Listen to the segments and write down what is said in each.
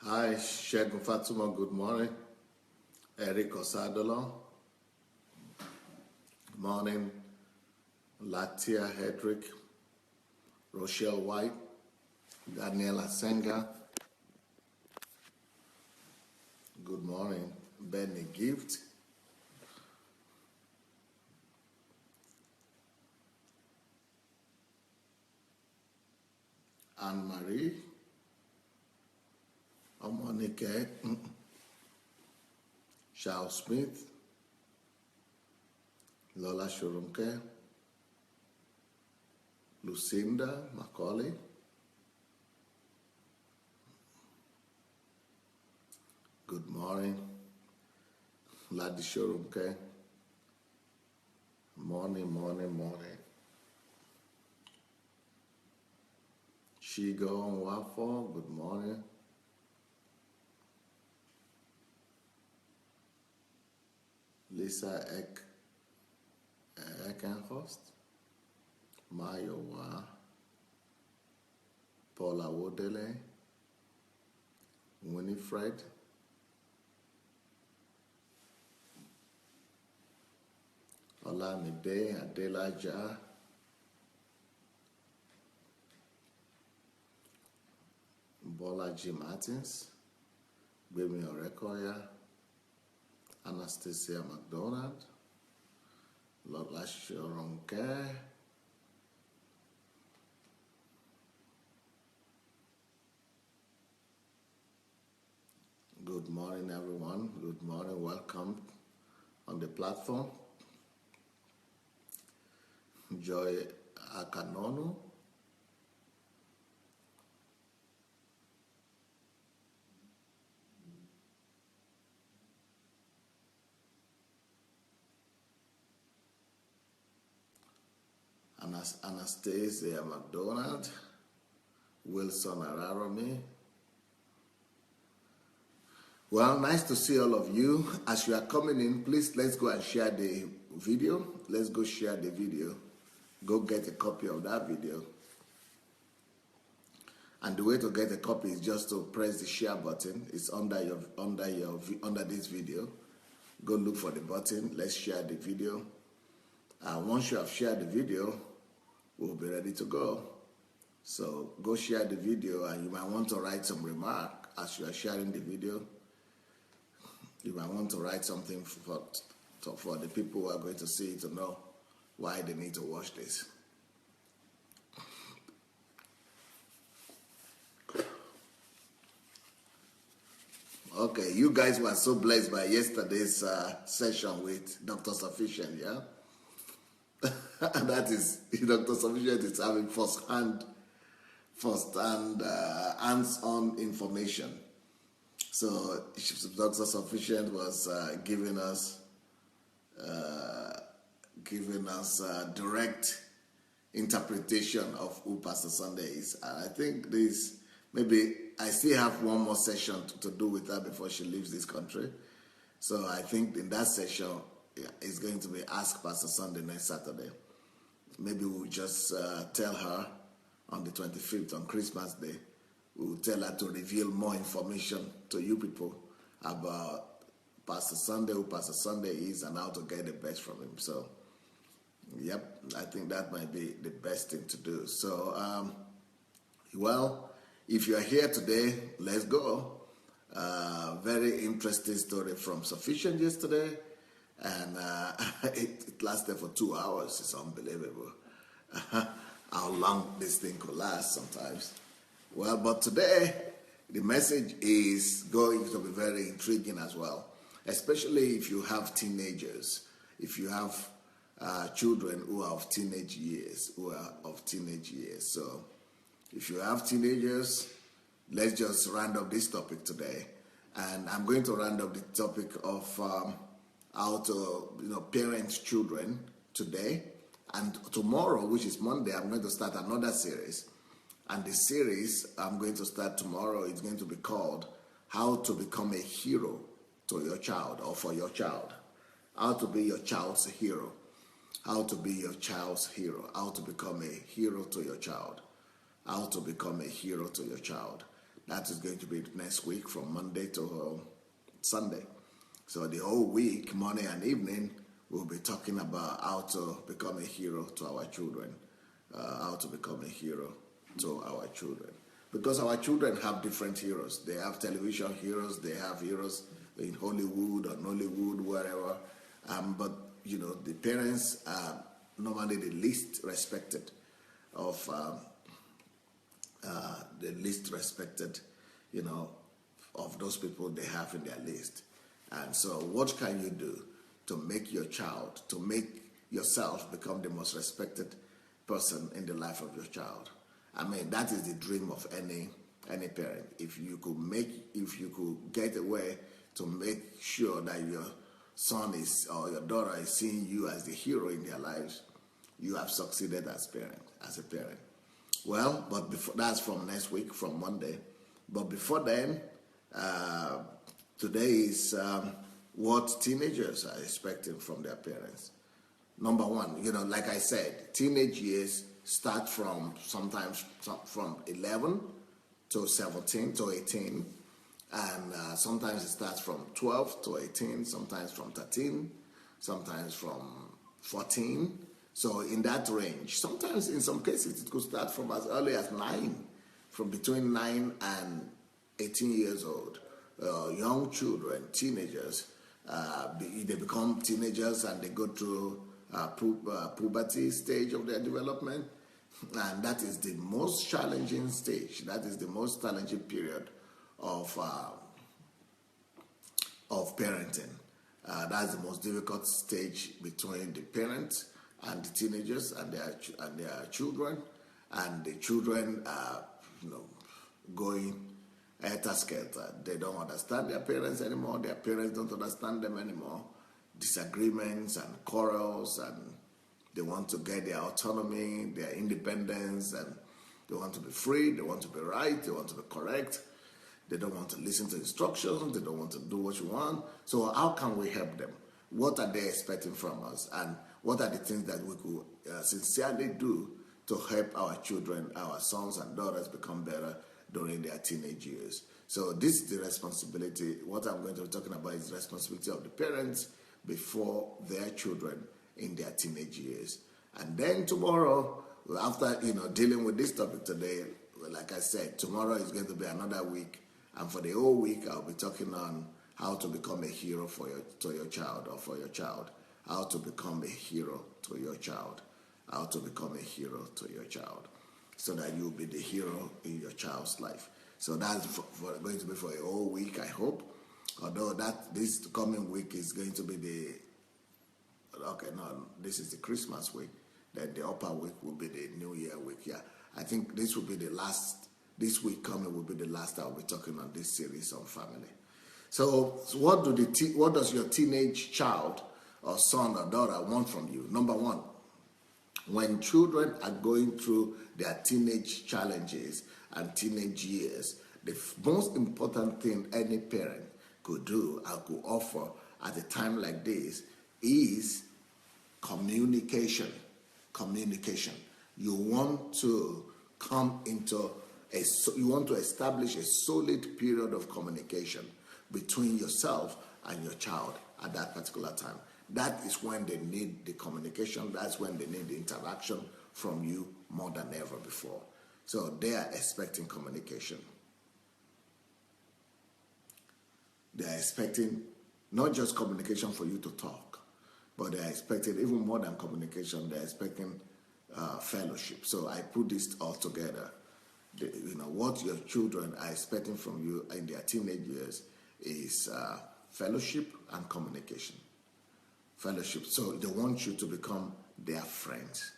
Hi, Shegun Fatuma, good morning. Eric Osadolo, morning. Latia Hedrick, Rochelle White, Daniela Senga, good morning. Benny Gift, Anne Marie, Omonike, Charles Smith, Lola Shurunke, Lucinda Macaulay, good morning. Ladi Shurunke, morning. Shigo Nwafo, good morning. Lisa Eckenhorst, Mayowa, Paula Wodele, Winifred, Olamide Adelaja, Bolaji Martins, Gbemi Orekoya, Anastasia McDonald, Lola Shoronke, good morning everyone, good morning, welcome on the platform. Joy Akanono, Anastasia McDonald, Wilson Araromi. Well, nice to see all of you. As you are coming in, please let's go and share the video. Let's go share the video. Go get a copy of that video. And the way to get a copy is just to press the share button. It's under this video. Go look for the button. Let's share the video. And once you have shared the video, we'll be ready to go. So go share the video, and you might want to write some remark as you are sharing the video. You might want to write something for the people who are going to see it to know why they need to watch this. Okay, you guys were so blessed by yesterday's session with Dr. Sufficient, yeah? That is, Dr. Sufficient is having first-hand, hands-on information. So Dr. Sufficient was giving us direct interpretation of who Pastor Sunday is. And I think maybe I still have one more session to do with her before she leaves this country. So I think in that session, it's going to be Ask Pastor Sunday next Saturday. Maybe we'll just tell her on the 25th, on Christmas Day, we'll tell her to reveal more information to you people about Pastor Sunday, who Pastor Sunday is, and how to get the best from him. So, yep, I think that might be the best thing to do. So, well, if you are here today, let's go. Very interesting story from Sufficient yesterday, and it lasted for 2 hours. It's unbelievable how long this thing could last sometimes. Well, but today, the message is going to be very intriguing as well, especially if you have teenagers, if you have children who are of teenage years, So if you have teenagers, let's just round up this topic today. And I'm going to round up the topic of how to parent children today. And tomorrow, which is Monday, I'm going to start another series. And the series I'm going to start tomorrow is going to be called How to Become a Hero to Your Child, or for your child. How to be your child's hero. How to be your child's hero. How to become a hero to your child. How to become a hero to your child. That is going to be next week from Monday to Sunday. So the whole week, morning and evening, we'll be talking about how to become a hero to our children. How to become a hero to our children. Because our children have different heroes. They have television heroes, they have heroes in Hollywood or Nollywood, wherever. But, the parents are normally the least respected of of those people they have in their list. And so what can you do to make yourself become the most respected person in the life of your child? I mean, that is the dream of any parent. If you could get a way to make sure that your son or your daughter is seeing you as the hero in their lives, you have succeeded as a parent. Well, but that's from next week, from Monday. But before then, today is what teenagers are expecting from their parents. Number one, like I said, teenage years start sometimes from 11 to 17 to 18. And sometimes it starts from 12 to 18, sometimes from 13, sometimes from 14. So in that range, sometimes in some cases it could start from as early as 9, from between 9 and 18 years old. Young children, teenagers, they become teenagers and they go through puberty stage of their development. And that is the most challenging stage. That is the most challenging period of parenting. That's the most difficult stage between the parents and the teenagers and their children, and the children are going helter-skelter. They don't understand their parents anymore. Their parents don't understand them anymore. Disagreements and quarrels, and they want to get their autonomy, their independence, and they want to be free. They want to be right. They want to be correct. They don't want to listen to instructions. They don't want to do what you want. So how can we help them? What are they expecting from us? And what are the things that we could sincerely do to help our children, our sons and daughters become better during their teenage years? So this is the responsibility. What I'm going to be talking about is the responsibility of the parents before their children in their teenage years. And then tomorrow, after dealing with this topic today, like I said, tomorrow is going to be another week. And for the whole week, I'll be talking on how to become a hero to your child, or for your child. How to become a hero to your child. How to become a hero to your child, so that you'll be the hero in your child's life. So that's going to be for a whole week, I hope. Although this coming week is going to be this is the Christmas week. Then the upper week will be the New Year week. Yeah, I think this will be the last. This week coming will be the last I'll be talking on this series on family. So what does your teenage child or son or daughter want from you? Number one, when children are going through their teenage challenges and teenage years, the most important thing any parent could do and could offer at a time like this is communication. Communication. You want to establish a solid period of communication between yourself and your child at that particular time. That is when they need the communication. That's when they need the interaction from you more than ever before. So they are expecting communication. They are expecting not just communication for you to talk, but they are expecting even more than communication. They are expecting fellowship. So I put this all together. What your children are expecting from you in their teenage years is fellowship and communication. Fellowship. So they want you to become their friends.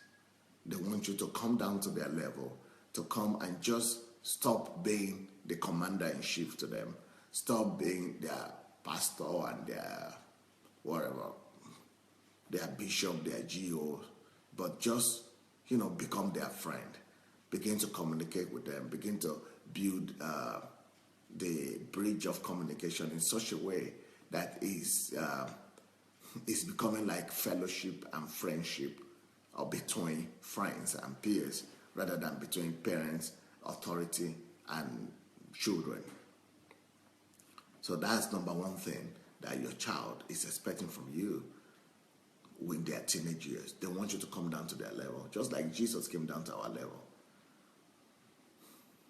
They want you to come down to their level, to come and just stop being the commander-in-chief to them. Stop being their pastor and their whatever, their bishop, their GO, but just, become their friend. Begin to communicate with them. Begin to build the bridge of communication in such a way that is becoming like fellowship and friendship, or between friends and peers, rather than between parents, authority, and children. So that's number one thing that your child is expecting from you when they're teenage years. They want you to come down to their level, just like Jesus came down to our level.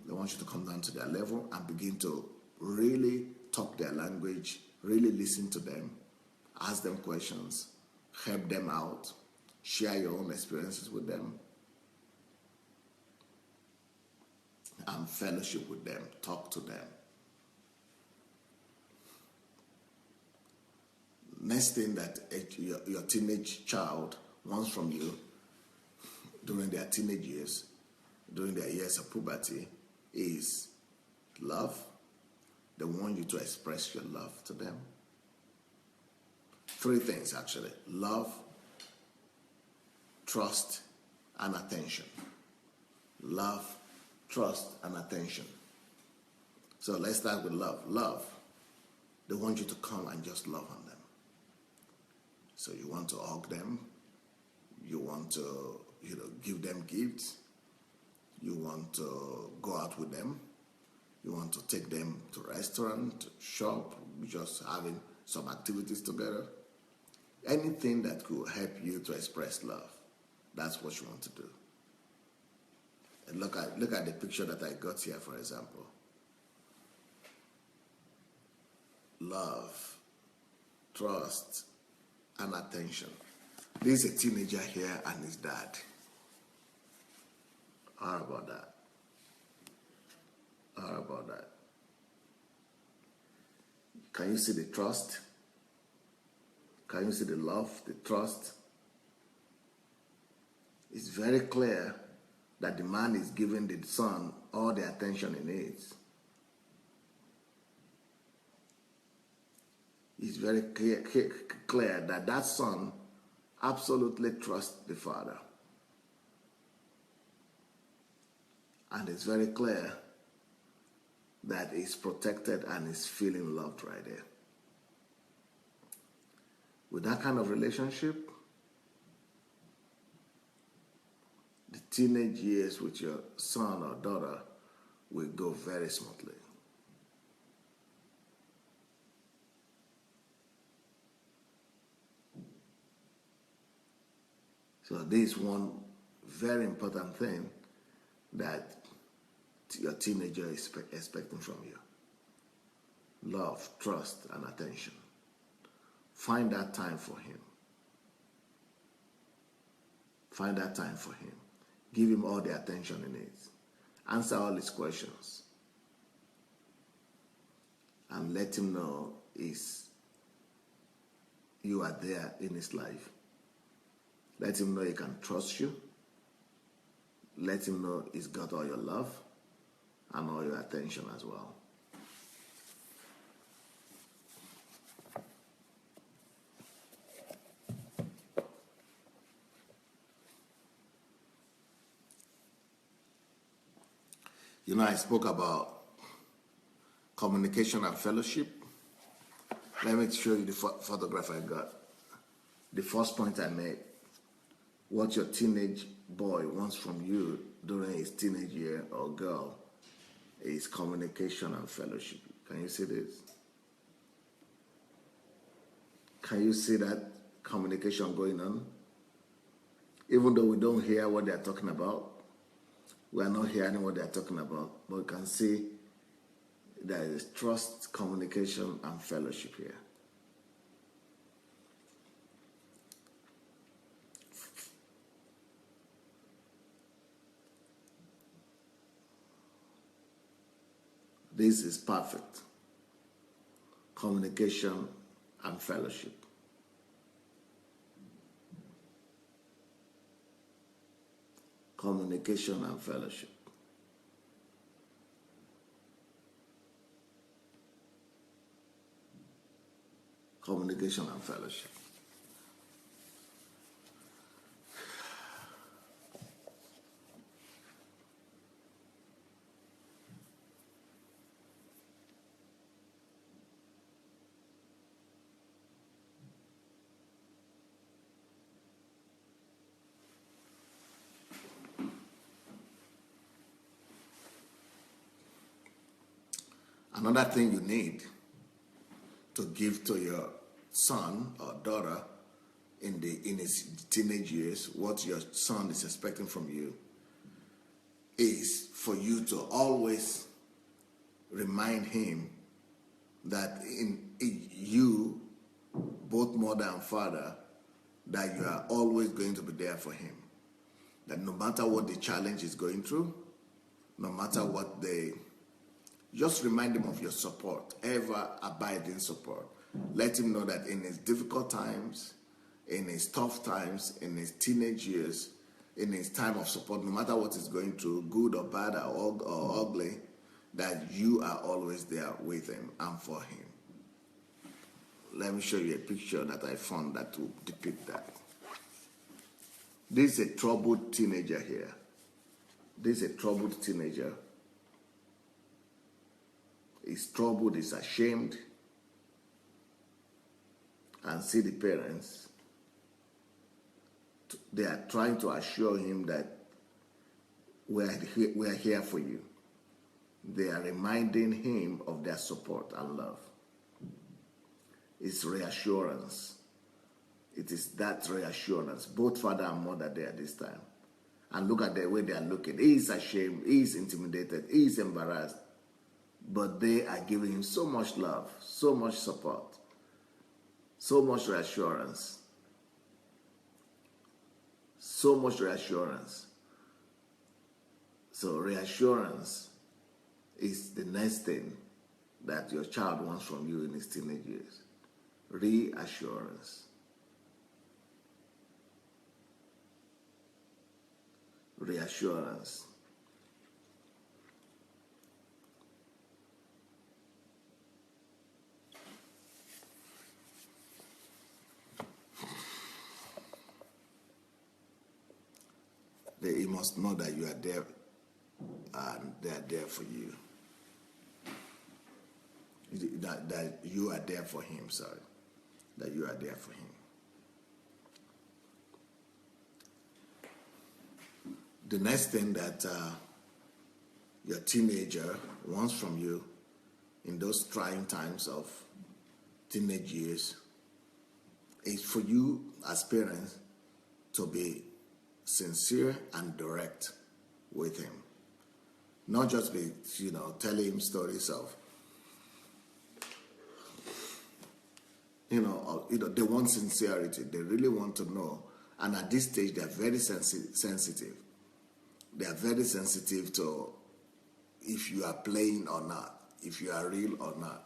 They want you to come down to their level and begin to really talk their language, really listen to them, ask them questions, help them out, share your own experiences with them, and fellowship with them, talk to them. Next thing that your teenage child wants from you during their teenage years, during their years of puberty, is love. They want you to express your love to them. Three things actually: love, trust, and attention. Love, trust, and attention. So let's start with love. Love, they want you to come and just love on them. So you want to hug them, you want to, give them gifts, you want to go out with them, you want to take them to restaurant, to shop, just having some activities together. Anything that could help you to express love, that's what you want to do. And look at the picture that I got here, for example. Love, trust, and attention. This is a teenager here and his dad. How about that? How about that? Can you see the trust? Can you see the love, the trust? It's very clear that the man is giving the son all the attention he needs. It's very clear that that son absolutely trusts the father. And it's very clear that he's protected and is feeling loved right there. With that kind of relationship, the teenage years with your son or daughter will go very smoothly. So this is one very important thing that your teenager is expecting from you. Love, trust, and attention. Find that time for him. Find that time for him. Give him all the attention he needs. Answer all his questions. And let him know you are there in his life. Let him know he can trust you. Let him know he's got all your love and all your attention as well. I spoke about communication and fellowship. Let me show you the photograph I got. The first point I made, what your teenage boy wants from you during his teenage year or girl is communication and fellowship. Can you see this? Can you see that communication going on? Even though we don't hear what they're talking about, we are not hearing what they're talking about, but we can see there is trust, communication, and fellowship here. This is perfect. Communication and fellowship. Communication and fellowship. Communication and fellowship. Another thing you need to give to your son or daughter in his teenage years, what your son is expecting from you, is for you to always remind him that in you, both mother and father, that you are always going to be there for him. That no matter what the challenge is going through, no matter what just remind him of your support, ever abiding support. Let him know that in his difficult times, in his tough times, in his teenage years, in his time of support, no matter what he's going through, good or bad or ugly, that you are always there with him and for him. Let me show you a picture that I found that will depict that. This is a troubled teenager here. This is a troubled teenager. He's troubled, he's ashamed. And see the parents. They are trying to assure him that we are here for you. They are reminding him of their support and love. It's reassurance. It is that reassurance. Both father and mother there this time. And look at the way they are looking. He is ashamed. He is intimidated. He is embarrassed. But they are giving him so much love, so much support, so much reassurance. So much reassurance. So reassurance is the next thing that your child wants from you in his teenage years. Reassurance. Reassurance. He must know that you are there and they are there for you. That you are there for him, sorry. That you are there for him. The next thing that your teenager wants from you in those trying times of teenage years is for you as parents to be sincere and direct with him. Not just be, telling him stories of, they want sincerity. They really want to know. And at this stage, they are very sensitive. They are very sensitive to if you are playing or not, if you are real or not.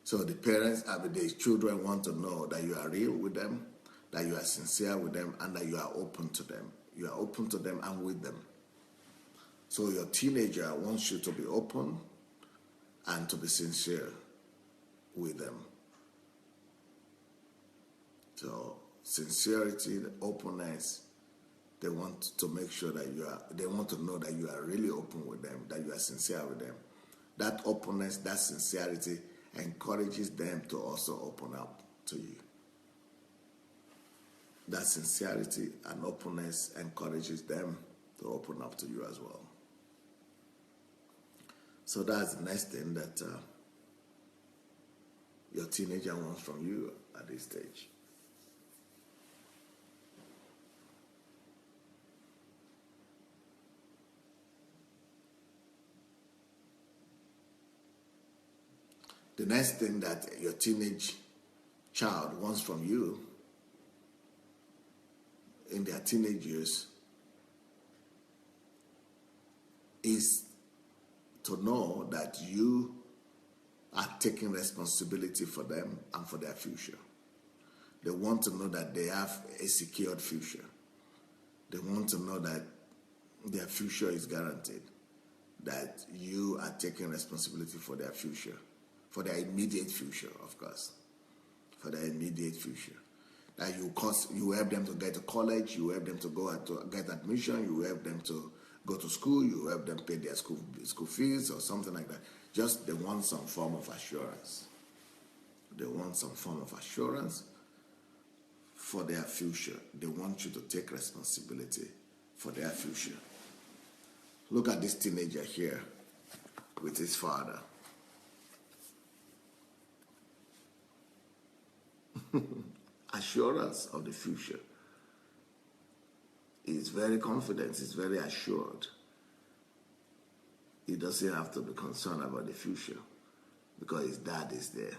So the parents, the children want to know that you are real with them, that you are sincere with them, and that you are open to them. You are open to them and with them. So your teenager wants you to be open and to be sincere with them. So sincerity, the openness, they want to make sure that they want to know that you are really open with them, that you are sincere with them. That openness, that sincerity encourages them to also open up to you. That sincerity and openness encourages them to open up to you as well. So that's the next thing that your teenager wants from you at this stage. The next thing that your teenage child wants from you in their teenage years is to know that you are taking responsibility for them and for their future. They want to know that they have a secured future. They want to know that their future is guaranteed, that you are taking responsibility for their future, for their immediate future, of course, for their immediate future. That you help them to get to college, you help them to go to get admission, you help them to go to school, you help them pay their school fees or something like that. Just they want some form of assurance. They want some form of assurance for their future. They want you to take responsibility for their future. Look at this teenager here. with his father. Assurance of the future. He's very confident, he's very assured. He doesn't have to be concerned about the future because his dad is there.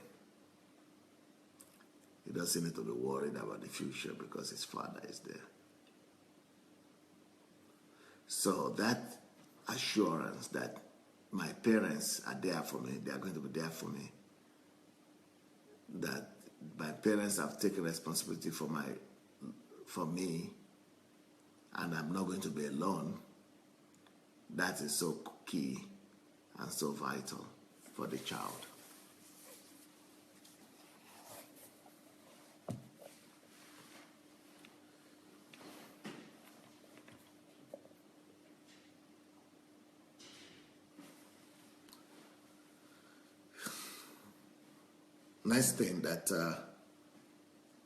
He doesn't need to be worried about the future because his father is there. So that assurance that my parents are there for me, they are going to be there for me, that my parents have taken responsibility for me, and I'm not going to be alone, that is so key and so vital for the child. Next thing that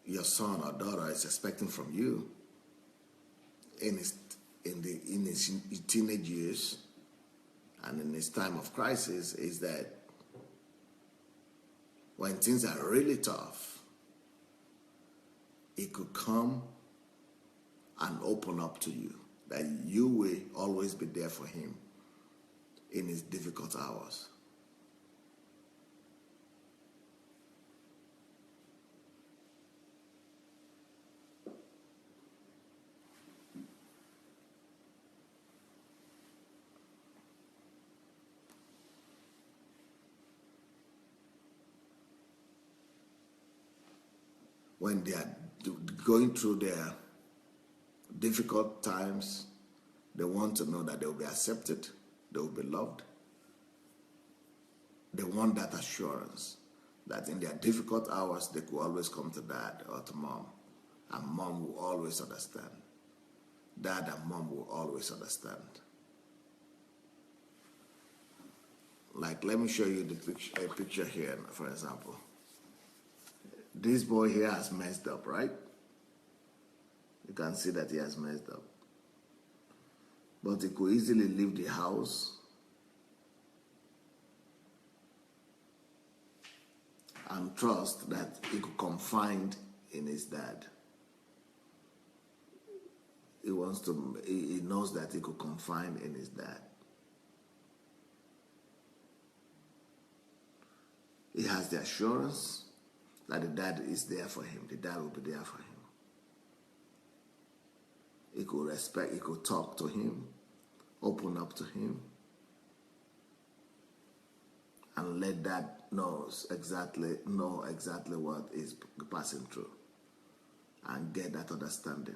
your son or daughter is expecting from you in his teenage years and in his time of crisis is that when things are really tough, he could come and open up to you, that you will always be there for him in his difficult hours. When they are going through their difficult times, they want to know that they will be accepted, they will be loved. They want that assurance that in their difficult hours, they could always come to dad or to mom, and mom will always understand. Dad and mom will always understand. Like, let me show you a picture here, for example. This boy here has messed up, right? You can see that he has messed up. But he could easily leave the house and trust that he could confide in his dad. He knows that he could confide in his dad. He has the assurance that the dad is there for him. The dad will be there for him. He could respect, he could talk to him, open up to him, and let dad know exactly what is passing through and get that understanding.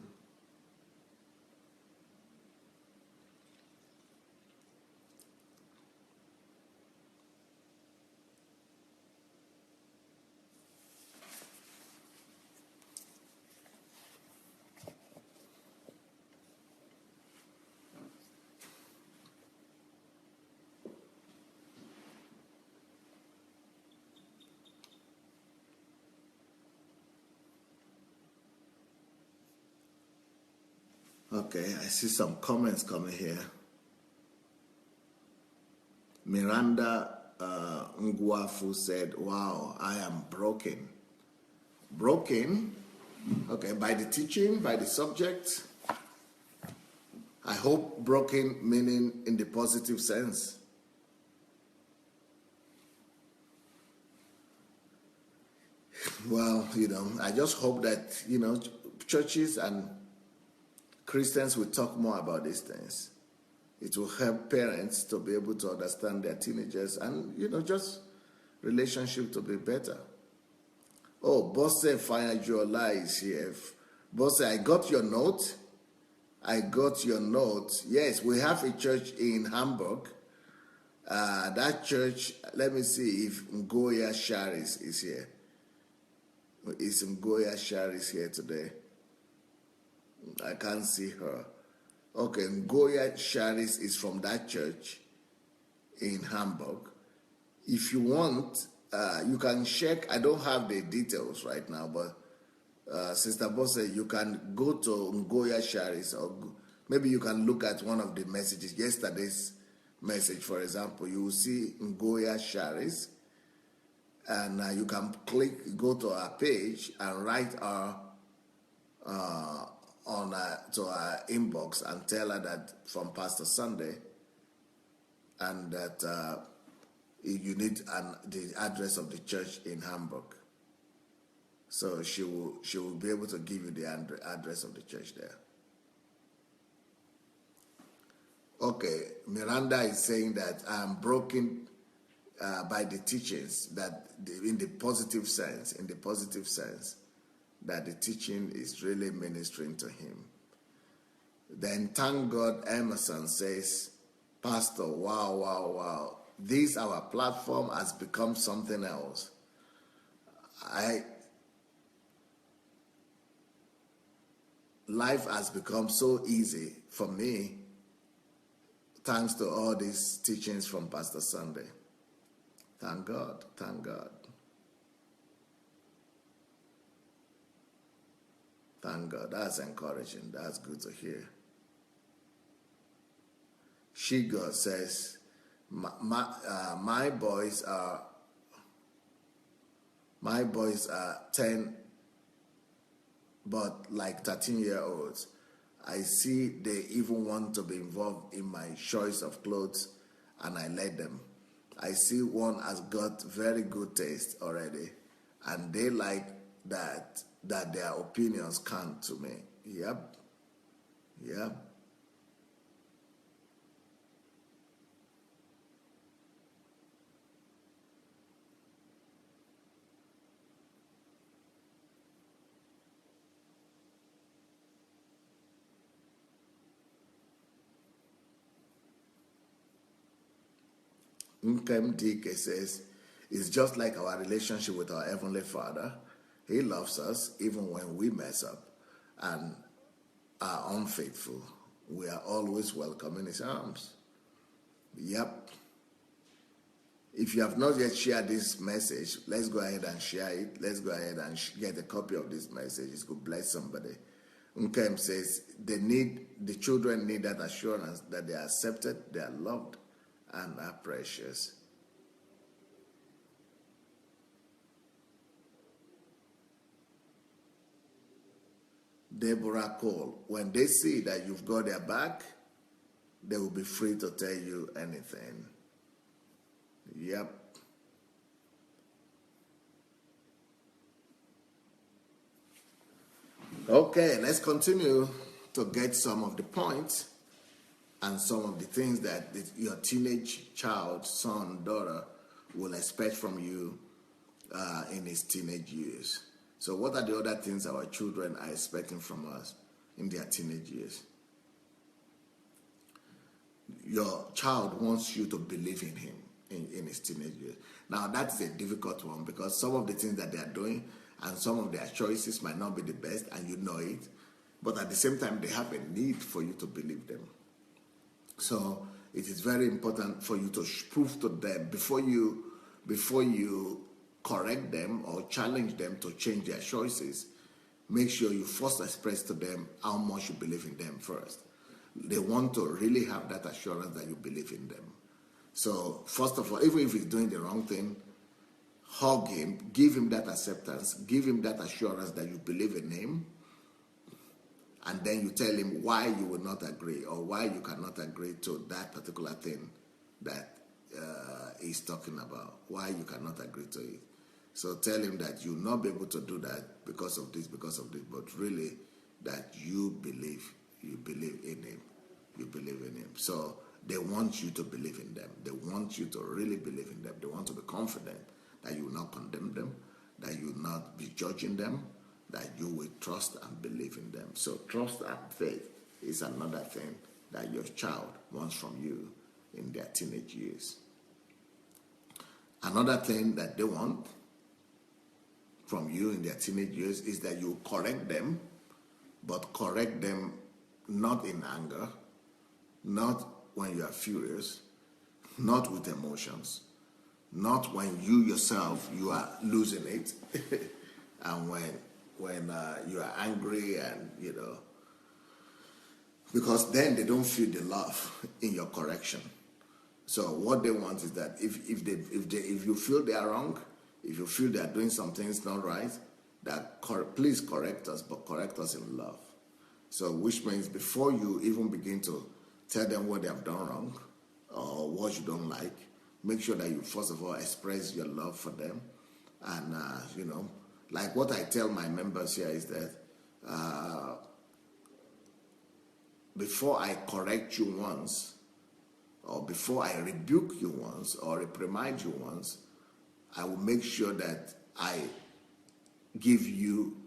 Okay, I see some comments coming here. Miranda Ngwafu said, wow, I am broken. Broken? Okay, by the teaching, by the subject. I hope broken meaning in the positive sense. Well, I just hope that, churches and Christians will talk more about these things. It will help parents to be able to understand their teenagers and, just relationship to be better. Oh, Bosse Fayajola is here. Bosse, I got your note. Yes, we have a church in Hamburg. That church, let me see if Ngoya Sharis is here. Is Ngoya Sharis here today? I can't see her. Okay, Ngoya Sharis is from that church in Hamburg. If you want, you can check. I don't have the details right now, but Sister Bosse, you can go to Ngoya Sharis, or maybe you can look at one of the messages, yesterday's message, for example, you will see Ngoya Sharis, and you can go to our page and write our to our inbox and tell her that from Pastor Sunday, and that you need the address of the church in Hamburg. So she will be able to give you the address of the church there. Okay, Miranda is saying that I'm broken by the teachings, that in the positive sense, that the teaching is really ministering to him. Then thank God, Emerson says, Pastor, wow. This our platform has become something else. Life has become so easy for me thanks to all these teachings from Pastor Sunday. Thank God. Thank God. That's encouraging. That's good to hear. Shigo says, my boys are 10, but like 13-year-olds. I see they even want to be involved in my choice of clothes, and I let them. I see one has got very good taste already, and they like that their opinions count to me. Yep. Nkem DK says, it's just like our relationship with our Heavenly Father. He loves us even when we mess up and are unfaithful. We are always welcome in His arms. Yep. If you have not yet shared this message, let's go ahead and share it. Let's go ahead and get a copy of this message. It could bless somebody. Nkem says, the children need that assurance that they are accepted, they are loved, and are precious. Deborah Cole, when they see that you've got their back, they will be free to tell you anything. Yep. Okay, let's continue to get some of the points and some of the things that your teenage child, son, daughter will expect from you in his teenage years. So what are the other things our children are expecting from us in their teenage years? Your child wants you to believe in him in his teenage years. Now that's a difficult one because some of the things that they are doing and some of their choices might not be the best, and you know it. But at the same time, they have a need for you to believe them. So it is very important for you to prove to them before you correct them or challenge them to change their choices. Make sure you first express to them how much you believe in them first. They want to really have that assurance that you believe in them. So first of all, even if he's doing the wrong thing, hug him, give him that acceptance, give him that assurance that you believe in him, and then you tell him why you will not agree or why you cannot agree to that particular thing that he's talking about, why you cannot agree to it. So tell him that you'll not be able to do that because of this, but really that you believe in him. You believe in him. So they want you to believe in them. They want you to really believe in them. They want to be confident that you will not condemn them, that you will not be judging them, that you will trust and believe in them. So trust and faith is another thing that your child wants from you in their teenage years. Another thing that they want from you in their teenage years is that you correct them, but correct them not in anger, not when you are furious, not with emotions, not when you yourself, you are losing it, and when you are angry and, because then they don't feel the love in your correction. So what they want is that if you feel they are wrong, if you feel they are doing some things not right, that please correct us, but correct us in love. So which means before you even begin to tell them what they have done wrong or what you don't like, make sure that you first of all express your love for them. And like what I tell my members here is that before I correct you once, or before I rebuke you once or reprimand you once, I will make sure that I give you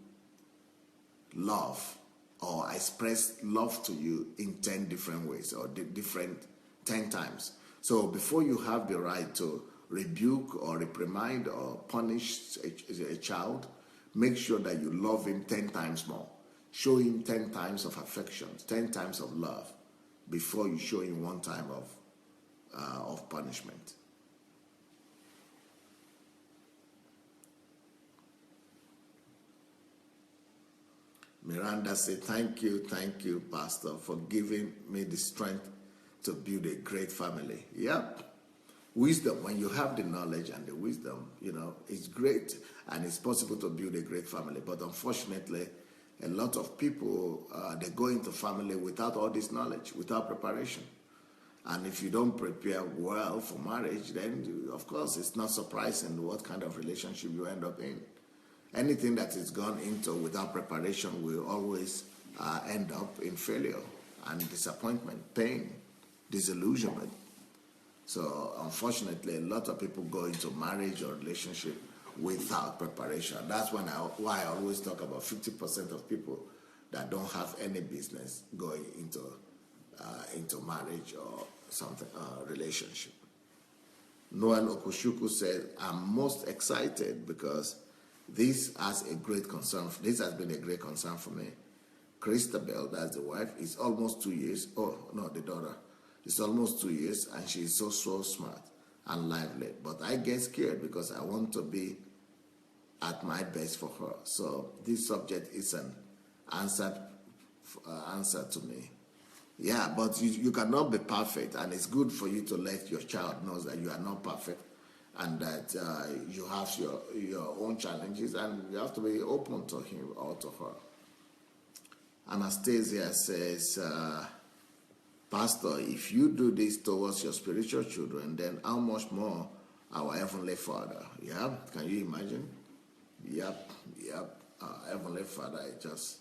love, or I express love to you in 10 different ways, or different 10 times. So before you have the right to rebuke or reprimand or punish a child, make sure that you love him 10 times more. Show him 10 times of affection, 10 times of love, before you show him one time of punishment. Miranda said, thank you, Pastor, for giving me the strength to build a great family. Yep. Wisdom, when you have the knowledge and the wisdom, it's great and it's possible to build a great family. But unfortunately, a lot of people, they go into family without all this knowledge, without preparation. And if you don't prepare well for marriage, then of course it's not surprising what kind of relationship you end up in. Anything that is gone into without preparation will always end up in failure and disappointment, pain, disillusionment. So unfortunately, a lot of people go into marriage or relationship without preparation. That's why I always talk about 50% of people that don't have any business going into marriage or something relationship. Noel Okushuku said, I'm most excited because this has been a great concern for me. Christabel, that's the wife, is almost 2 years. Oh, no, the daughter. It's almost 2 years, and she's so smart and lively. But I get scared because I want to be at my best for her. So this subject is an answer to me. Yeah, but you cannot be perfect, and it's good for you to let your child know that you are not perfect, and that you have your own challenges, and you have to be open to him or to her. Anastasia says, Pastor, if you do this towards your spiritual children, then how much more our Heavenly Father? Yeah, can you imagine? Yep. Our Heavenly Father is just,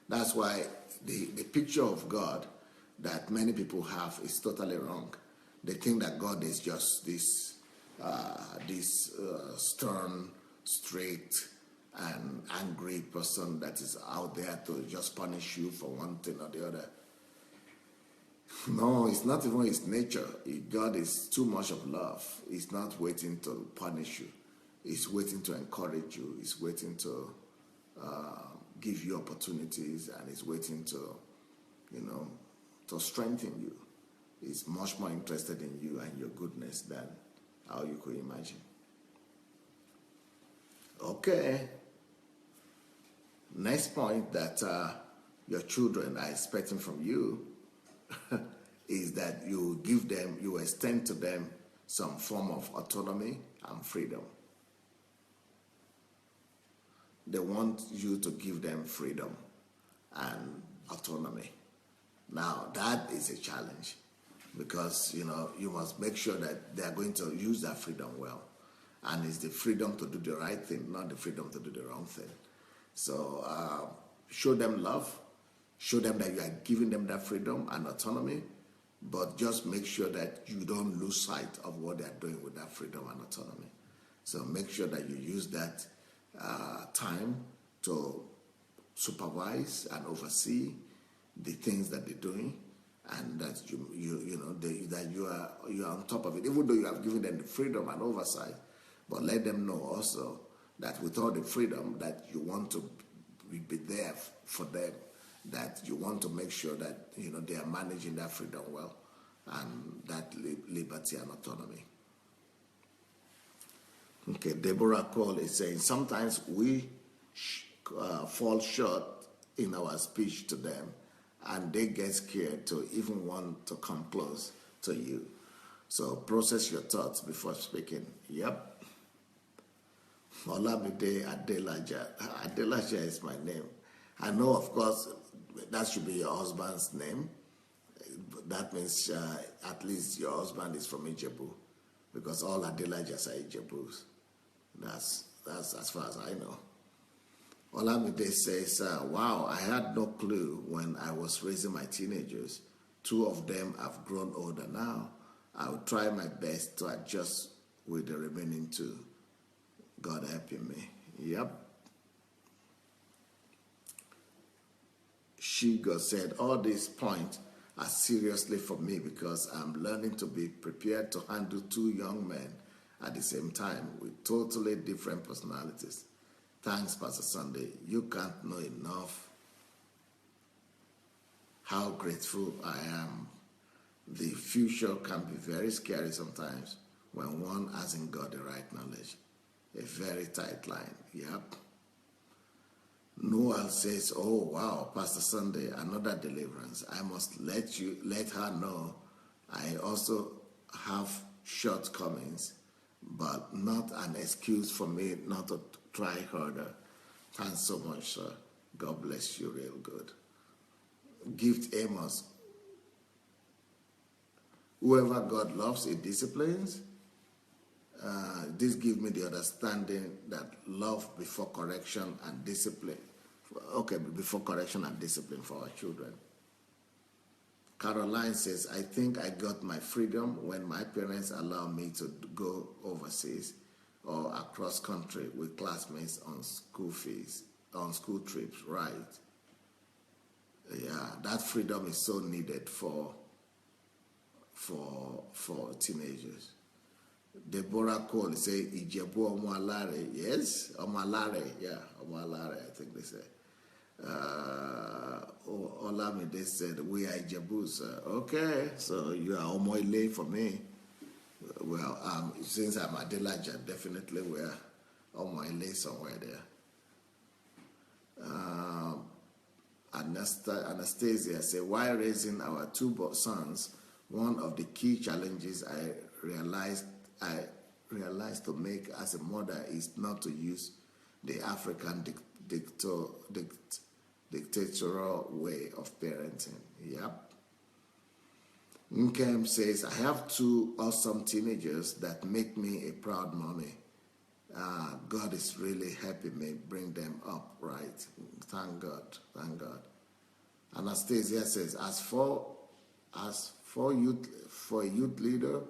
that's why the picture of God that many people have is totally wrong. They think that God is just this stern, strict, and angry person that is out there to just punish you for one thing or the other. No, it's not even his nature. God is too much of love. He's not waiting to punish you. He's waiting to encourage you. He's waiting to give you opportunities, and he's waiting to, to strengthen you. He's much more interested in you and your goodness than how you could imagine. Okay. Next point that your children are expecting from you is that you extend to them some form of autonomy and freedom. They want you to give them freedom and autonomy. Now, that is a challenge because, you must make sure that they are going to use that freedom well. And it's the freedom to do the right thing, not the freedom to do the wrong thing. So show them love. Show them that you are giving them that freedom and autonomy, but just make sure that you don't lose sight of what they are doing with that freedom and autonomy. So make sure that you use that time to supervise and oversee the things that they're doing, and that that you are on top of it, even though you have given them the freedom and oversight. But let them know also that with all the freedom, that you want to be there for them, that you want to make sure that they are managing that freedom well, and that liberty and autonomy. Okay, Deborah Cole is saying, sometimes we fall short in our speech to them, and they get scared to even want to come close to you. So process your thoughts before speaking. Yep. Olamide Adelaja. Adelaja is my name. I know, of course, that should be your husband's name. That means at least your husband is from Ijebu, because all Adelajas are Ijebus. That's as far as I know. Olamide says, wow, I had no clue when I was raising my teenagers. 2 of them have grown older now. I'll try my best to adjust with the remaining 2. God helping me. Yep. Shigo said, all these points are seriously for me because I'm learning to be prepared to handle 2 young men at the same time with totally different personalities. Thanks, Pastor Sunday. You can't know enough how grateful I am. The future can be very scary sometimes when one hasn't got the right knowledge. A very tight line. Yep. Noel says, oh wow, Pastor Sunday, another deliverance. I must let her know I also have shortcomings, but not an excuse for me not to try harder. Thanks so much, sir. God bless you real good. Gift Amos. Whoever God loves, he disciplines. This gives me the understanding that love before correction and discipline. Okay, before correction and discipline for our children. Caroline says, I think I got my freedom when my parents allowed me to go overseas or across country with classmates on school trips, right? Yeah, that freedom is so needed for teenagers. Deborah Cole say Ijebu Omo Alare. Yes, Omo Alare. Yeah, Omo Alare, I think they say. Olamide said, we are Ijebus. Okay, so you are Omo Ile for me. Well, since I'm Adelaja, definitely we are Omo Ile somewhere there. Anastasia said, while raising our 2 sons, one of the key challenges I realized to make as a mother is not to use the African dictatorial way of parenting. Yep. Nkem says, I have 2 awesome teenagers that make me a proud mommy. God is really helping me bring them up right. Thank God. Thank God. Anastasia says, as for a youth leader,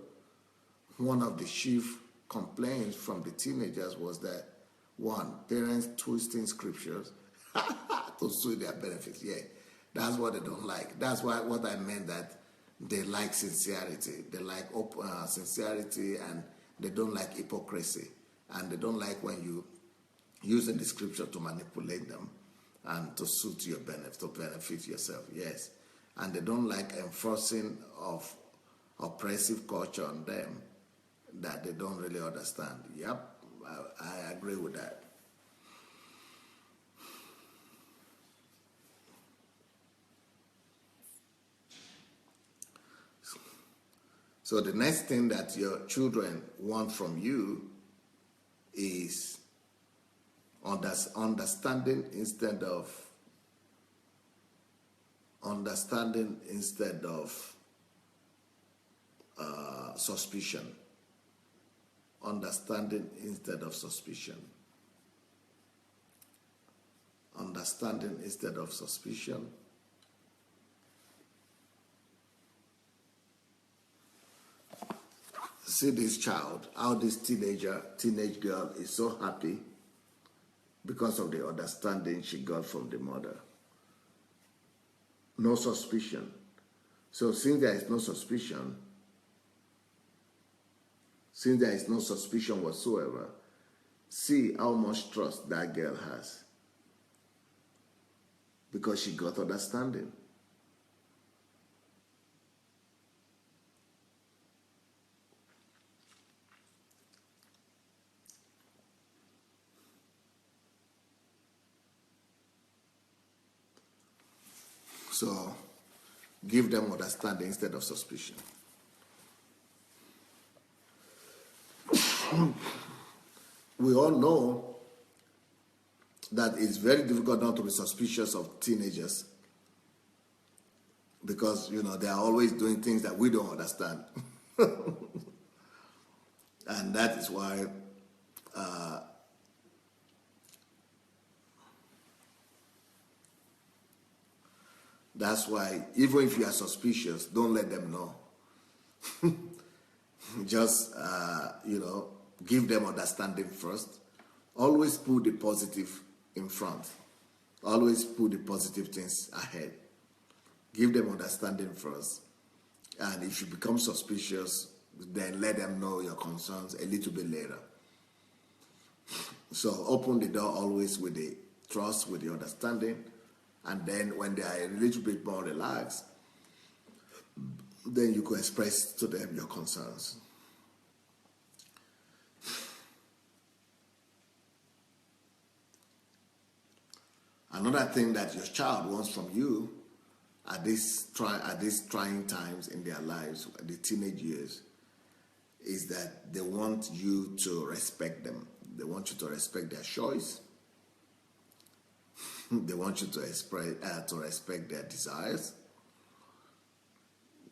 one of the chief complaints from the teenagers was that, 1, parents twisting scriptures to suit their benefits. Yeah, that's what they don't like. That's what I meant, that they like sincerity. They like sincerity, and they don't like hypocrisy. And they don't like when you using the scripture to manipulate them and to suit your benefit, to benefit yourself. Yes. And they don't like enforcing of oppressive culture on them that they don't really understand. Yep, I agree with that. So the next thing that your children want from you is understanding instead of suspicion. Understanding instead of suspicion. Understanding instead of suspicion. See this child, how this teenage girl is so happy because of the understanding she got from the mother. No suspicion. So since there is no suspicion whatsoever, see how much trust that girl has, because she got understanding. So give them understanding instead of suspicion. we all know that it's very difficult not to be suspicious of teenagers because, they are always doing things that we don't understand. And that is why even if you are suspicious, don't let them know. Just, give them understanding first. Always put the positive in front. Always put the positive things ahead. Give them understanding first. And if you become suspicious, then let them know your concerns a little bit later. So open the door always with the trust, with the understanding. And then when they are a little bit more relaxed, then you can express to them your concerns. Another thing that your child wants from you at these trying times in their lives, the teenage years, is that they want you to respect them. They want you to respect their choice. They want you to respect their desires.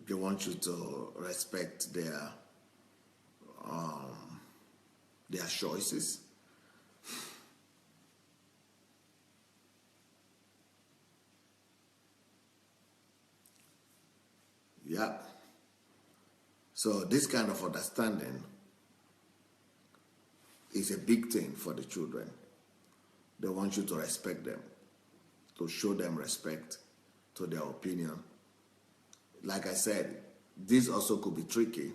They want you to respect their choices. Yeah. So this kind of understanding is a big thing for the children. They want you to respect them, to show them respect to their opinion. Like I said, this also could be tricky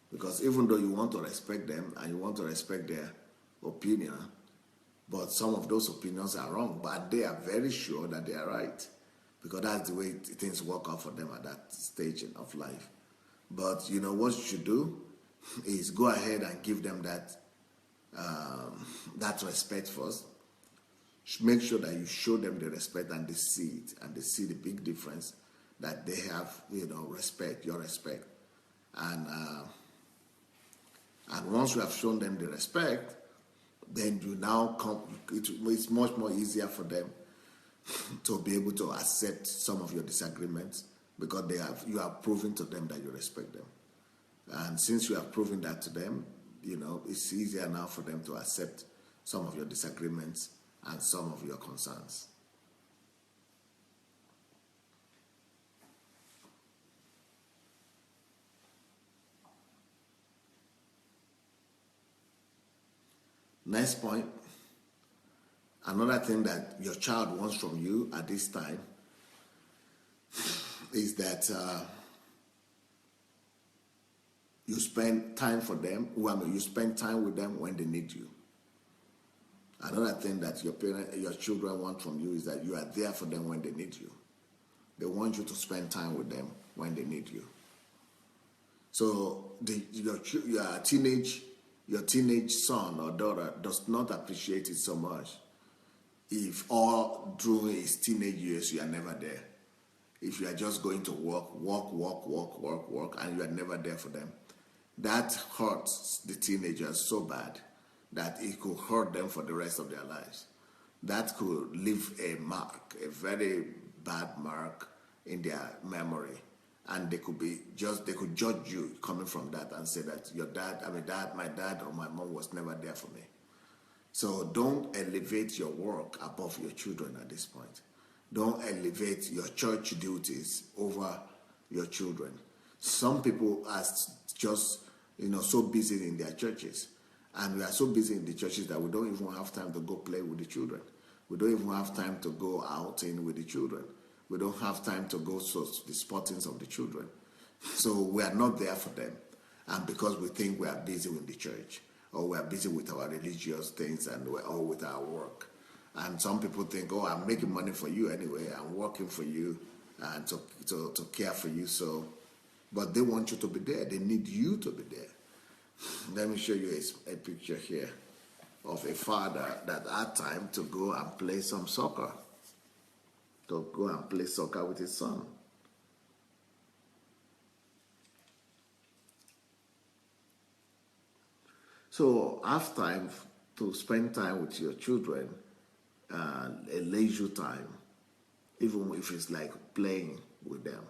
because even though you want to respect them and you want to respect their opinion, but some of those opinions are wrong, but they are very sure that they are right because that's the way things work out for them at that stage of life. But what you should do is go ahead and give them that respect first. Make sure that you show them the respect and they see it and they see the big difference that they have, respect, your respect. And once you have shown them the respect, then you now it's much more easier for them to be able to accept some of your disagreements because you have proven to them that you respect them. And since you have proven that to them, it's easier now for them to accept some of your disagreements and some of your concerns. Next point, another thing that your child wants from you at this time is that you spend time for them. You spend time with them when they need you. Another thing that your children want from you is that you are there for them when they need you. They want you to spend time with them when they need you. So your teenage son or daughter does not appreciate it so much if all during his teenage years you are never there. If you are just going to work, and you are never there for them. That hurts the teenagers so bad that it could hurt them for the rest of their lives. That could leave a mark, a very bad mark in their memory. And they could judge you coming from that and say that my dad or my mom was never there for me. So don't elevate your work above your children at this point. Don't elevate your church duties over your children. Some people are just, so busy in their churches. And we are so busy in the churches that we don't even have time to go play with the children. We don't even have time to go out with the children. We don't have time to go to the sportings of the children. So we are not there for them. And because we think we are busy with the church, or we are busy with our religious things or with our work. And some people think, I'm making money for you anyway. I'm working for you and to care for you. But they want you to be there. They need you to be there. Let me show you a picture here of a father that had time to go and play some soccer. To go and play soccer with his son. So have time to spend time with your children, a leisure time, even if it's like playing with them.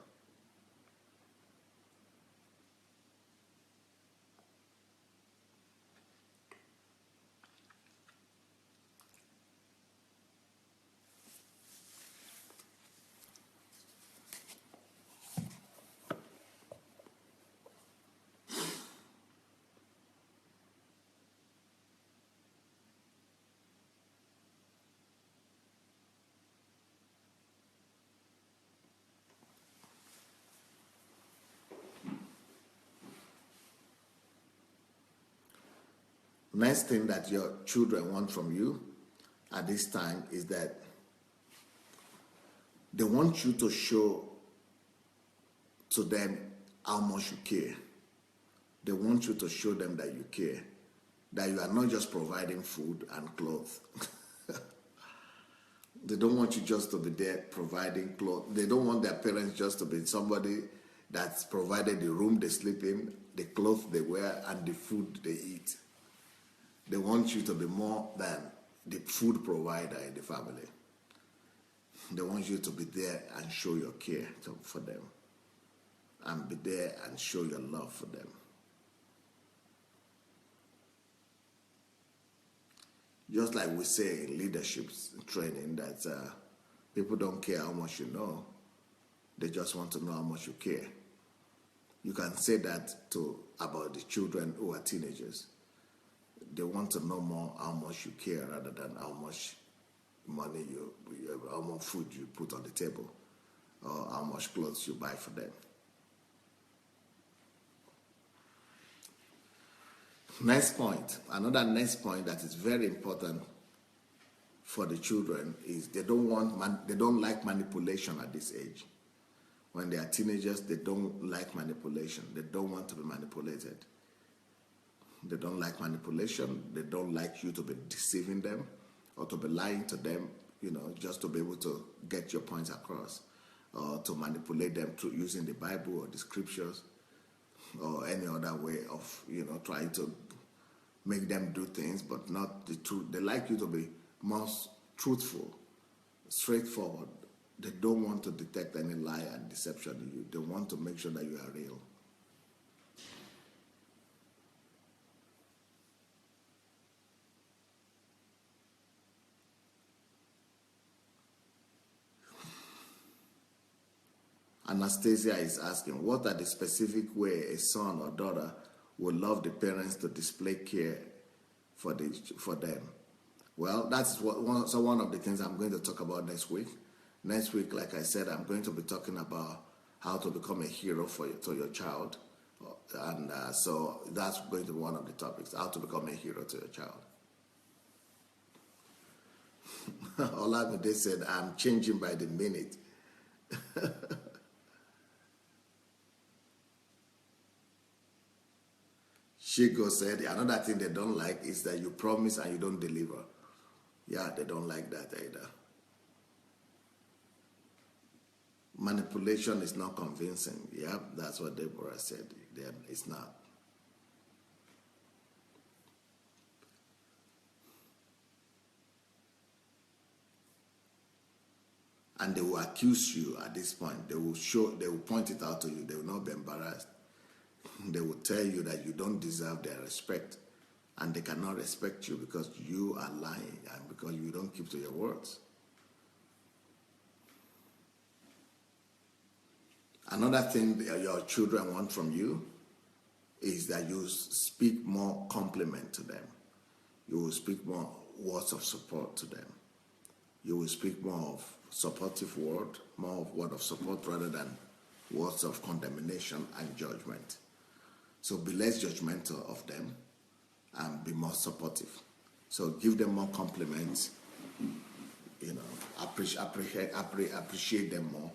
Next thing that your children want from you at this time is that they want you to show to them how much you care. They want you to show them that you care, that you are not just providing food and clothes. They don't want you just to be there providing clothes. They don't want their parents just to be somebody that's provided the room they sleep in, the clothes they wear, and the food they eat. They want you to be more than the food provider in the family. They want you to be there and show your care for them, and be there and show your love for them. Just like we say in leadership training that people don't care how much you know, they just want to know how much you care. You can say that about the children who are teenagers. They want to know more how much you care rather than how much money how much food you put on the table, or how much clothes you buy for them. Next point, another next point that is very important for the children is they don't like manipulation at this age. When they are teenagers, they don't like manipulation. They don't want to be manipulated. They don't like manipulation. They don't like you to be deceiving them or to be lying to them, just to be able to get your points across, or to manipulate them through using the Bible or the scriptures or any other way of, trying to make them do things, but not the truth. They like you to be most truthful, straightforward. They don't want to detect any lie and deception in you. They want to make sure that you are real. Anastasia is asking, what are the specific way a son or daughter will love the parents to display care for them? Well, that's one of the things I'm going to talk about next week. Next week, like I said, I'm going to be talking about how to become a hero to your child. And so that's going to be one of the topics, how to become a hero to your child. Olamide said, I'm changing by the minute. Shigo said, another thing they don't like is that you promise and you don't deliver. Yeah, they don't like that either. Manipulation is not convincing. Yeah, that's what Deborah said. It's not. And they will accuse you at this point. They will point it out to you. They will not be embarrassed. They will tell you that you don't deserve their respect, and they cannot respect you because you are lying and because you don't keep to your words. Another thing that your children want from you is that you speak more compliment to them. You will speak more words of support to them. You will speak more of supportive more of word of support rather than words of condemnation and judgment. So be less judgmental of them and be more supportive. So give them more compliments, appreciate them more,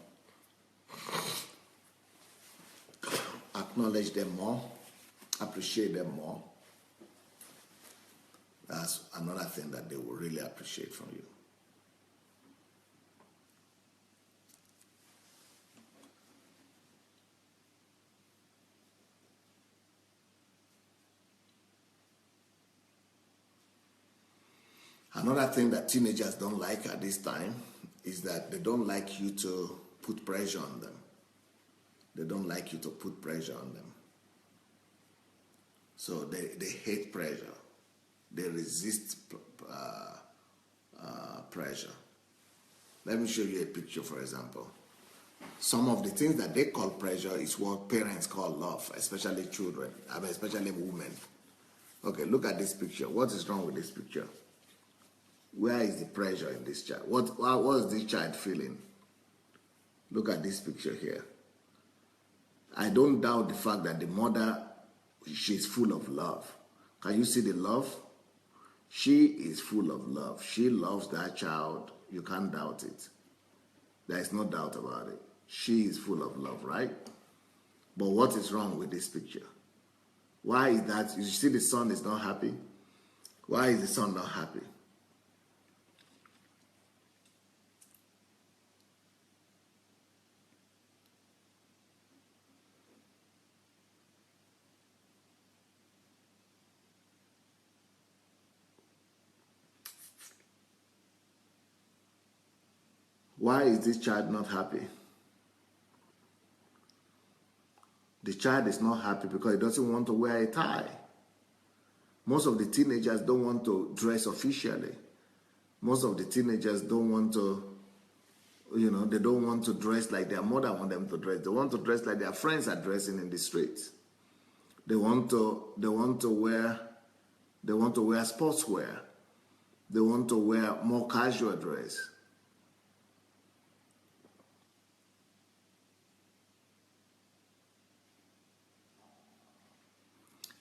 acknowledge them more, appreciate them more. That's another thing that they will really appreciate from you. Another thing that teenagers don't like at this time is that they don't like you to put pressure on them. They don't like you to put pressure on them. So they hate pressure. They resist pressure. Let me show you a picture, for example. Some of the things that they call pressure is what parents call love, especially children, especially women. Okay, look at this picture. What is wrong with this picture? Where is the pressure in this child? What is this child feeling? Look at this picture here. I don't doubt the fact that the mother, she's full of love. Can you see the love? She is full of love. She loves that child. You can't doubt it. There is no doubt about it. She is full of love, right? But what is wrong with this picture? Why is that? You see the son is not happy? Why is the son not happy? Why is this child not happy? The child is not happy because he doesn't want to wear a tie. Most of the teenagers don't want to dress officially. Most of the teenagers don't want to, they don't want to dress like their mother wants them to dress. They want to dress like their friends are dressing in the streets. They want to wear sportswear. They want to wear more casual dress.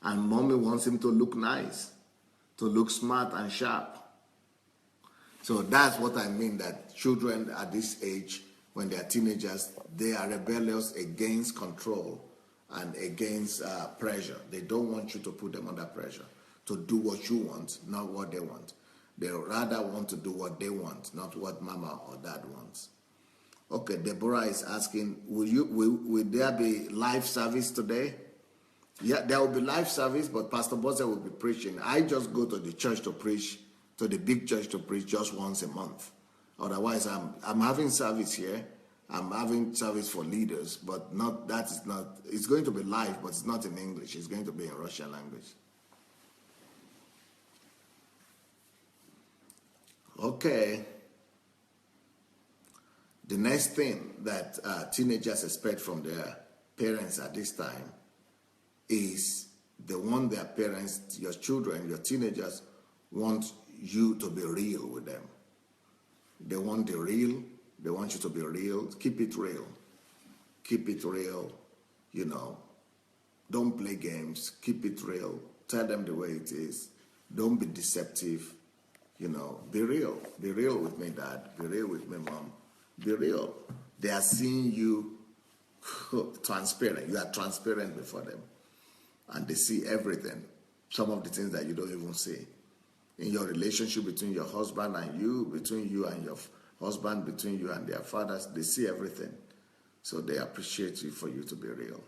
And mommy wants him to look nice, to look smart and sharp. So that's what I mean, that children at this age, when they are teenagers, they are rebellious against control and against pressure. They don't want you to put them under pressure to do what you want, not what they want. They rather want to do what they want, not what mama or dad wants. Okay, Deborah is asking, will there be live service today? Yeah, there will be live service, but Pastor Bose will be preaching. I just go to the church to preach, to the big church to preach just once a month. Otherwise, I'm having service here. I'm having service for leaders, but it's going to be live, but it's not in English. It's going to be in Russian language. Okay. The next thing that teenagers expect from their parents at this time is they want their parents, your children, your teenagers, want you to be real with them. They want the real. They want you to be real. Keep it real. Keep it real. Don't play games. Keep it real. Tell them the way it is. Don't be deceptive. Be real. Be real with me, Dad. Be real with me, Mom. Be real. They are seeing you transparent. You are transparent before them. And they see everything. Some of the things that you don't even see. In your relationship between your husband and you, between you and your husband, between you and their fathers, they see everything. So they appreciate you for you to be real.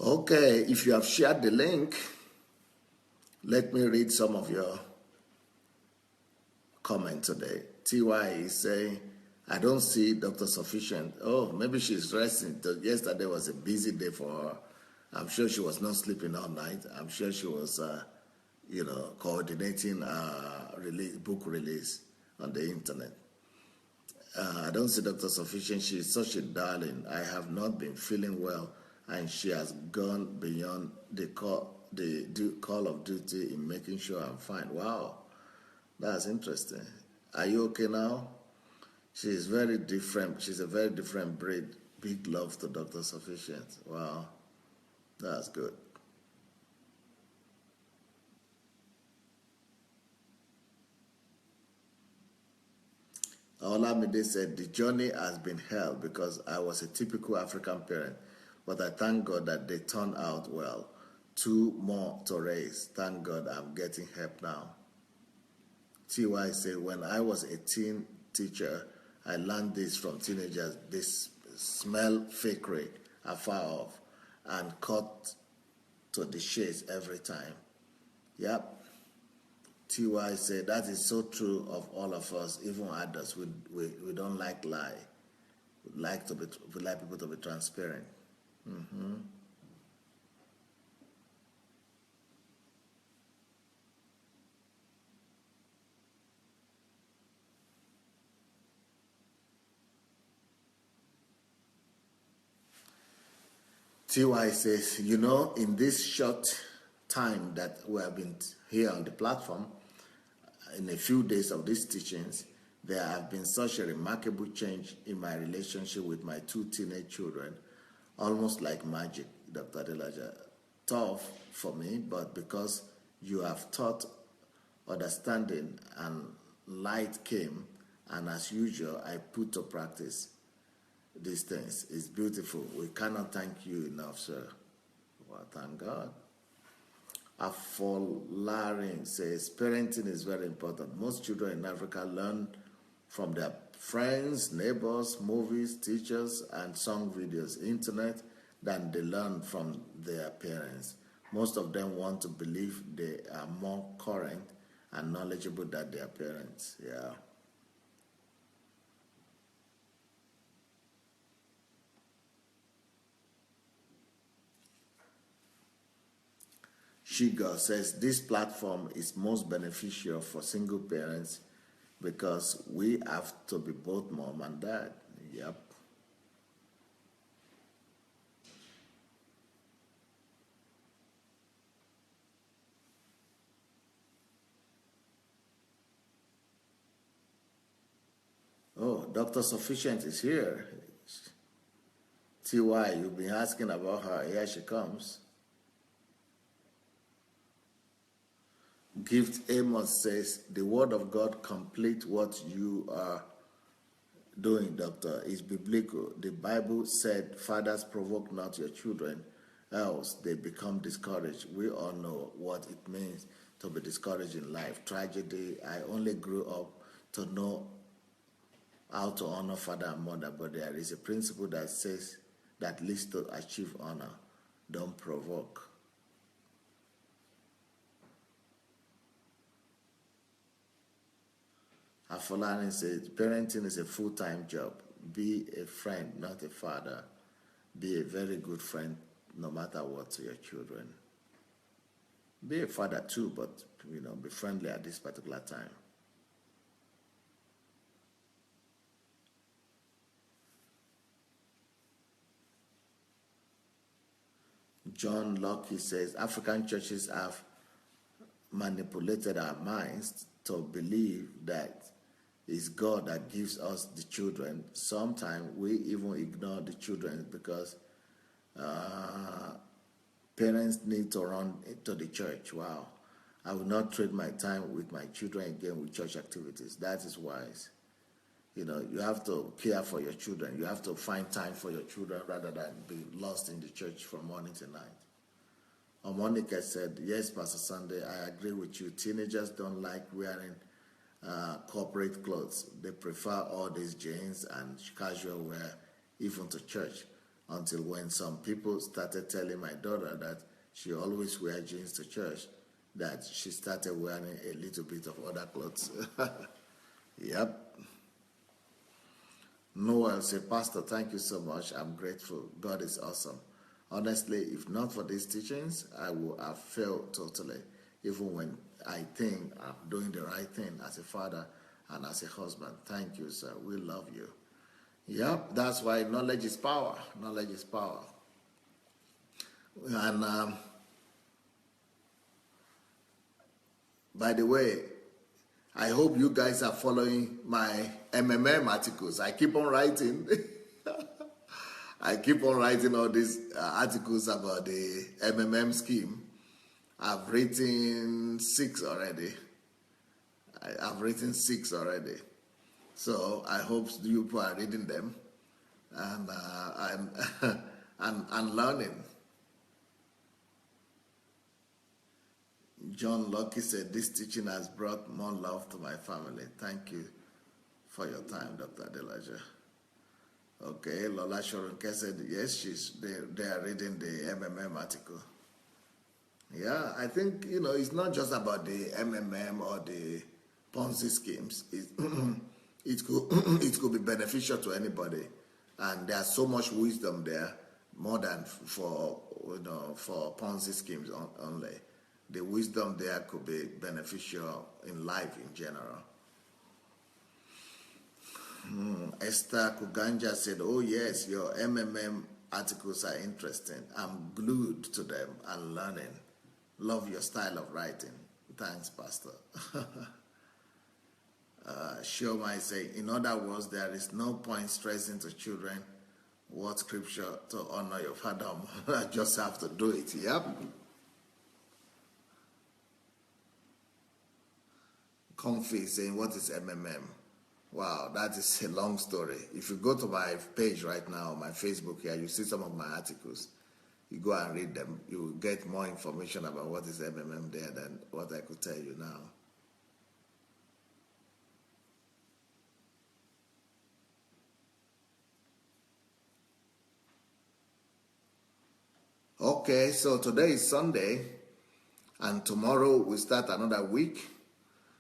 Okay, if you have shared the link, let me read some of your comment today. TY is saying, I don't see Dr. Sufficient. Oh, maybe she's resting. Yesterday was a busy day for her. I'm sure she was not sleeping all night. I'm sure she was, coordinating book release on the internet. I don't see Dr. Sufficient. She is such a darling. I have not been feeling well, and she has gone beyond the call of duty in making sure I'm fine. Wow. That's interesting. Are you okay now? She's very different. She's a very different breed. Big love to Dr. Sufficient. Wow. That's good. Olamide said, the journey has been hell because I was a typical African parent, but I thank God that they turned out well. 2 more to raise. Thank God I'm getting help now. TY said, when I was a teen teacher, I learned this from teenagers. They smell fakery afar off and cut to the chase every time. Yep. TY said, that is so true of all of us, even adults. We don't like lie. We like people to be transparent. TY says, in this short time that we have been here on the platform, in a few days of these teachings, there have been such a remarkable change in my relationship with my two teenage children, almost like magic, Dr. Adelaja. Tough for me, but because you have taught, understanding and light came, and as usual, I put to practice these things. It's beautiful. We cannot thank you enough, sir. Well, thank God. Afolarin says, parenting is very important. Most children in Africa learn from their friends, neighbors, movies, teachers, and song videos, internet, than they learn from their parents. Most of them want to believe they are more current and knowledgeable than their parents. Yeah. Shiga says this platform is most beneficial for single parents because we have to be both mom and dad. Yep. Oh, Dr. Sufficient is here. TY, you've been asking about her. Here she comes. Gift Amos says, the word of God complete what you are doing, doctor, is biblical. The Bible said, fathers, provoke not your children, else they become discouraged. We all know what it means to be discouraged in life. Tragedy. I only grew up to know how to honor father and mother, but there is a principle that says that leads to achieve honor. Don't provoke. Afolani says, parenting is a full-time job. Be a friend, not a father. Be a very good friend, no matter what, to your children. Be a father too, but be friendly at this particular time. John Locke says, African churches have manipulated our minds to believe that it's God that gives us the children. Sometimes we even ignore the children because parents need to run to the church. Wow. I will not trade my time with my children again with church activities. That is wise. You have to care for your children. You have to find time for your children rather than be lost in the church from morning to night. Monica said, yes, Pastor Sunday, I agree with you. Teenagers don't like wearing corporate clothes. They prefer all these jeans and casual wear, even to church, until when some people started telling my daughter that she always wears jeans to church, that she started wearing a little bit of other clothes. Yep. Noel said, Pastor, thank you so much. I'm grateful. God is awesome. Honestly, if not for these teachings, I would have failed totally, even when I think I'm doing the right thing as a father and as a husband. Thank you, sir. We love you. Yep, that's why knowledge is power. Knowledge is power. And by the way, I hope you guys are following my MMM articles. I keep on writing. I keep on writing all these articles about the MMM scheme. I've written 6 already. I've written 6 already. So I hope you people are reading them and and learning. John Lucky said, this teaching has brought more love to my family. Thank you for your time, Dr. Adelaja. Okay, Lola Shorunke said, yes, they are reading the MMM article. Yeah, I think, it's not just about the MMM or the Ponzi schemes. It could be beneficial to anybody. And there's so much wisdom there, more than for Ponzi schemes only. The wisdom there could be beneficial in life in general. Esther Kuganja said, oh yes, your MMM articles are interesting. I'm glued to them and learning. Love your style of writing. Thanks, Pastor. Shioma is saying, in other words, there is no point stressing to children what scripture to honor your father. I just have to do it. Yep. Comfy is saying, what is MMM? Wow, that is a long story. If you go to my page right now, my Facebook here, you see some of my articles. You go and read them. You will get more information about what is MMM there than what I could tell you now. Okay, so today is Sunday, and tomorrow we start another week.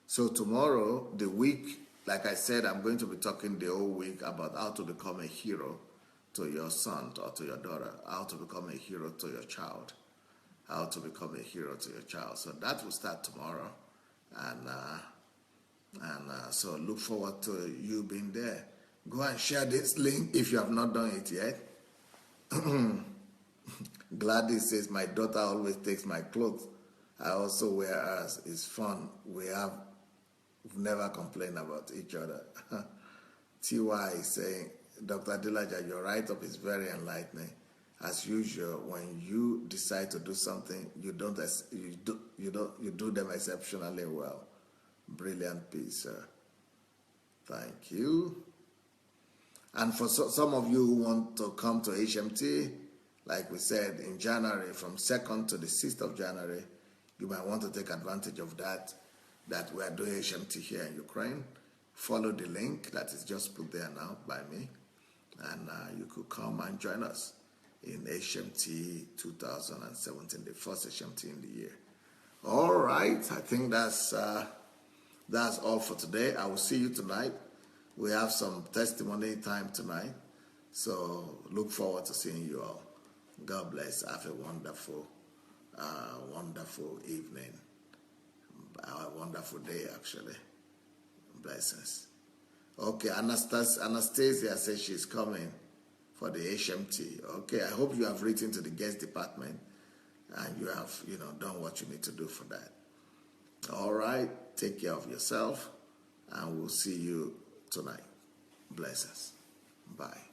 So tomorrow, the week, like I said, I'm going to be talking the whole week about how to become a hero to your son or to your daughter, how to become a hero to your child, how to become a hero to your child. So that will start tomorrow, and so look forward to you being there. Go and share this link if you have not done it yet. Gladys says, my daughter always takes my clothes. I also wear hers. It's fun. We've never complained about each other. TY is saying, Dr. Adelaja, your write-up is very enlightening. As usual, when you decide to do something, you do them exceptionally well. Brilliant piece, sir. Thank you. And for some of you who want to come to HMT, like we said, in January, from 2nd to the 6th of January, you might want to take advantage of that we are doing HMT here in Ukraine. Follow the link that is just put there now by me, and you could come and join us in HMT 2017, the first HMT in the year. All right, I think that's all for today. I will see you tonight. We have some testimony time tonight, so look forward to seeing you all. God bless. Have a wonderful evening. A wonderful day, actually. Blessings. Okay, Anastasia says she's coming for the HMT. Okay, I hope you have written to the guest department and you have, done what you need to do for that. All right, take care of yourself, and we'll see you tonight. Blessings. Bye.